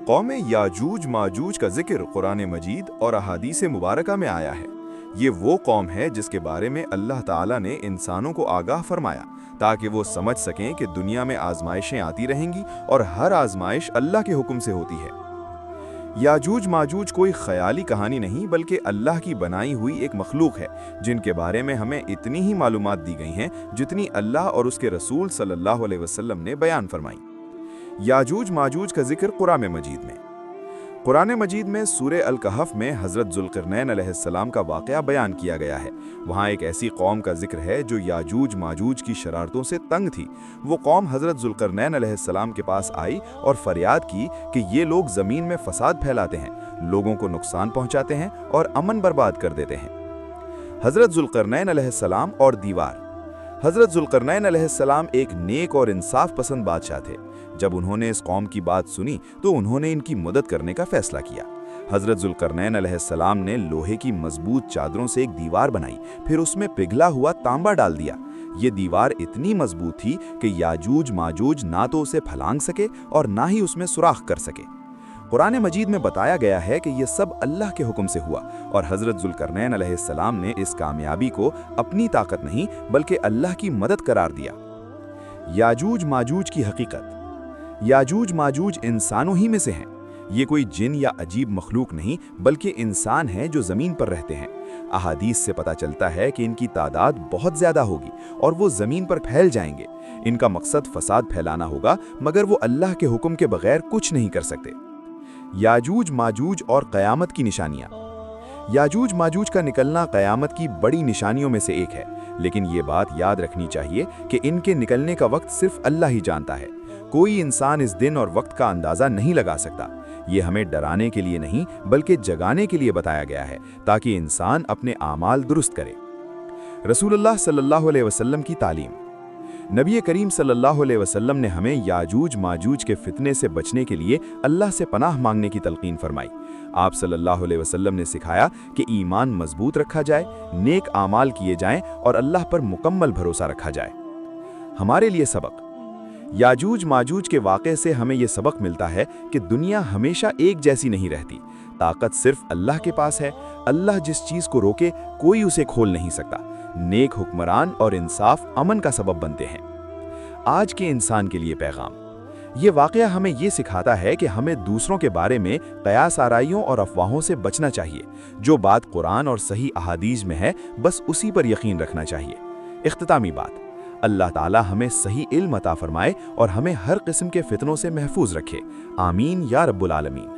قوم یاجوج ماجوج کا ذکر قرآن مجید اور احادیث مبارکہ میں آیا ہے۔ یہ وہ قوم ہے جس کے بارے میں اللہ تعالیٰ نے انسانوں کو آگاہ فرمایا تاکہ وہ سمجھ سکیں کہ دنیا میں آزمائشیں آتی رہیں گی اور ہر آزمائش اللہ کے حکم سے ہوتی ہے۔ یاجوج ماجوج کوئی خیالی کہانی نہیں بلکہ اللہ کی بنائی ہوئی ایک مخلوق ہے جن کے بارے میں ہمیں اتنی ہی معلومات دی گئی ہیں جتنی اللہ اور اس کے رسول صلی اللہ علیہ وسلم نے بیان فرمائی۔ یاجوج ماجوج کا ذکر قرآن مجید میں سورہ الکہف میں حضرت ذوالقرنین علیہ السلام کا واقعہ بیان کیا گیا ہے۔ وہاں ایک ایسی قوم کا ذکر ہے جو یاجوج ماجوج کی شرارتوں سے تنگ تھی۔ وہ قوم حضرت ذوالقرنین علیہ السلام کے پاس آئی اور فریاد کی کہ یہ لوگ زمین میں فساد پھیلاتے ہیں، لوگوں کو نقصان پہنچاتے ہیں اور امن برباد کر دیتے ہیں۔ حضرت ذوالقرنین علیہ السلام اور دیوار۔ حضرت ذوالقرنین علیہ السلام ایک نیک اور انصاف پسند بادشاہ تھے۔ جب انہوں نے اس قوم کی بات سنی تو انہوں نے ان کی مدد کرنے کا فیصلہ کیا۔ حضرت ذوالقرنین علیہ السلام نے لوہے کی مضبوط چادروں سے ایک دیوار بنائی، پھر اس میں پگھلا ہوا تانبا ڈال دیا۔ یہ دیوار اتنی مضبوط تھی کہ یاجوج ماجوج نہ تو اسے پھلانگ سکے اور نہ ہی اس میں سوراخ کر سکے۔ قرآن مجید میں بتایا گیا ہے کہ یہ سب اللہ کے حکم سے ہوا اور حضرت ذوالقرنین علیہ السلام نے اس کامیابی کو اپنی طاقت نہیں بلکہ اللہ کی مدد قرار دیا۔ یاجوج ماجوج کی حقیقت۔ یاجوج ماجوج انسانوں ہی میں سے ہیں۔ یہ کوئی جن یا عجیب مخلوق نہیں بلکہ انسان ہیں جو زمین پر رہتے ہیں۔ احادیث سے پتہ چلتا ہے کہ ان کی تعداد بہت زیادہ ہوگی اور وہ زمین پر پھیل جائیں گے۔ ان کا مقصد فساد پھیلانا ہوگا مگر وہ اللہ کے حکم کے بغیر کچھ نہیں کر سکتے۔ یاجوج ماجوج اور قیامت کی نشانیاں۔ یاجوج ماجوج کا نکلنا قیامت کی بڑی نشانیوں میں سے ایک ہے، لیکن یہ بات یاد رکھنی چاہیے کہ ان کے نکلنے کا وقت صرف اللہ ہی جانتا ہے۔ کوئی انسان اس دن اور وقت کا اندازہ نہیں لگا سکتا۔ یہ ہمیں ڈرانے کے لیے نہیں بلکہ جگانے کے لیے بتایا گیا ہے تاکہ انسان اپنے اعمال درست کرے۔ رسول اللہ صلی اللہ علیہ وسلم کی تعلیم۔ نبی کریم صلی اللہ علیہ وسلم نے ہمیں یاجوج ماجوج کے فتنے سے بچنے کے لیے اللہ سے پناہ مانگنے کی تلقین فرمائی۔ آپ صلی اللہ علیہ وسلم نے سکھایا کہ ایمان مضبوط رکھا جائے، نیک اعمال کیے جائیں اور اللہ پر مکمل بھروسہ رکھا جائے۔ ہمارے لیے سبق۔ یاجوج ماجوج کے واقعے سے ہمیں یہ سبق ملتا ہے کہ دنیا ہمیشہ ایک جیسی نہیں رہتی۔ طاقت صرف اللہ کے پاس ہے۔ اللہ جس چیز کو روکے کوئی اسے کھول نہیں سکتا۔ نیک حکمران اور انصاف امن کا سبب بنتے ہیں۔ آج کے انسان کے لیے پیغام۔ یہ واقعہ ہمیں یہ سکھاتا ہے کہ ہمیں دوسروں کے بارے میں قیاس آرائیوں اور افواہوں سے بچنا چاہیے۔ جو بات قرآن اور صحیح احادیث میں ہے بس اسی پر یقین رکھنا چاہیے۔ اختتامی بات۔ اللہ تعالی ہمیں صحیح علم عطا فرمائے اور ہمیں ہر قسم کے فتنوں سے محفوظ رکھے۔ آمین یا رب العالمین۔